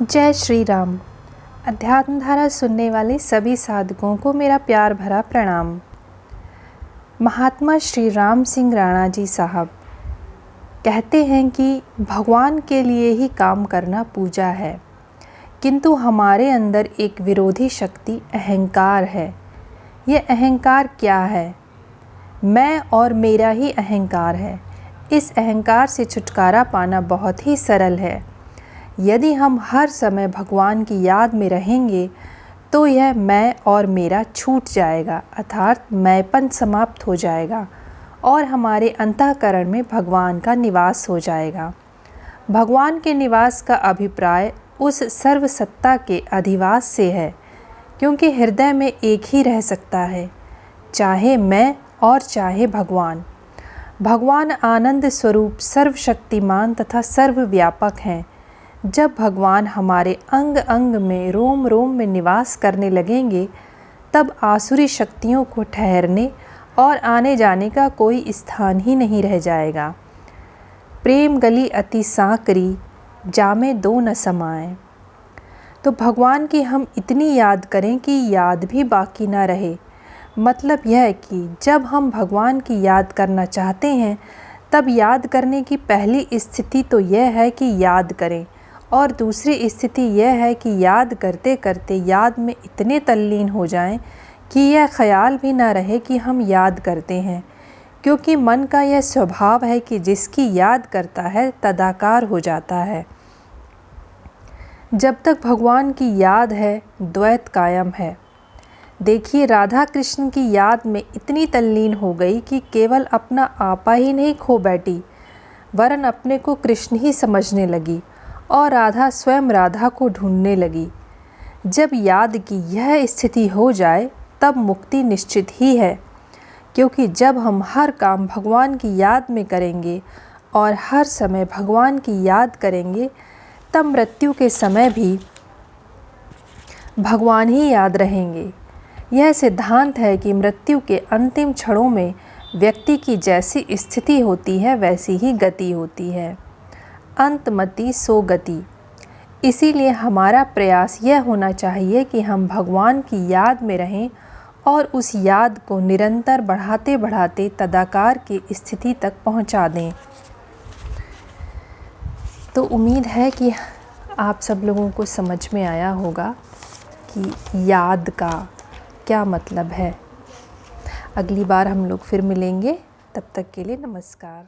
जय श्री राम। अध्यात्म धारा सुनने वाले सभी साधकों को मेरा प्यार भरा प्रणाम। महात्मा श्री राम सिंह राणा जी साहब कहते हैं कि भगवान के लिए ही काम करना पूजा है, किंतु हमारे अंदर एक विरोधी शक्ति अहंकार है। यह अहंकार क्या है? मैं और मेरा ही अहंकार है। इस अहंकार से छुटकारा पाना बहुत ही सरल है। यदि हम हर समय भगवान की याद में रहेंगे तो यह मैं और मेरा छूट जाएगा, अर्थात मैंपन समाप्त हो जाएगा और हमारे अंतःकरण में भगवान का निवास हो जाएगा। भगवान के निवास का अभिप्राय उस सर्वसत्ता के अधिवास से है, क्योंकि हृदय में एक ही रह सकता है, चाहे मैं और चाहे भगवान। भगवान आनंद स्वरूप सर्वशक्तिमान तथा सर्वव्यापक हैं। जब भगवान हमारे अंग अंग में रोम रोम में निवास करने लगेंगे, तब आसुरी शक्तियों को ठहरने और आने जाने का कोई स्थान ही नहीं रह जाएगा। प्रेम गली अति सांकरी, जामे दो न समाए। तो भगवान की हम इतनी याद करें कि याद भी बाकी ना रहे। मतलब यह है कि जब हम भगवान की याद करना चाहते हैं, तब याद करने की पहली स्थिति तो यह है कि याद करें, और दूसरी स्थिति यह है कि याद करते करते याद में इतने तल्लीन हो जाएं कि यह ख्याल भी ना रहे कि हम याद करते हैं, क्योंकि मन का यह स्वभाव है कि जिसकी याद करता है तदाकार हो जाता है। जब तक भगवान की याद है, द्वैत कायम है। देखिए, राधा कृष्ण की याद में इतनी तल्लीन हो गई कि केवल अपना आपा ही नहीं खो बैठी, वरन अपने को कृष्ण ही समझने लगी और राधा स्वयं राधा को ढूंढने लगी। जब याद की यह स्थिति हो जाए, तब मुक्ति निश्चित ही है, क्योंकि जब हम हर काम भगवान की याद में करेंगे और हर समय भगवान की याद करेंगे, तब मृत्यु के समय भी भगवान ही याद रहेंगे। यह सिद्धांत है कि मृत्यु के अंतिम क्षणों में व्यक्ति की जैसी स्थिति होती है, वैसी ही गति होती है। अंतमति सो गति। इसीलिए हमारा प्रयास यह होना चाहिए कि हम भगवान की याद में रहें और उस याद को निरंतर बढ़ाते बढ़ाते तदाकार की स्थिति तक पहुंचा दें। तो उम्मीद है कि आप सब लोगों को समझ में आया होगा कि याद का क्या मतलब है। अगली बार हम लोग फिर मिलेंगे, तब तक के लिए नमस्कार।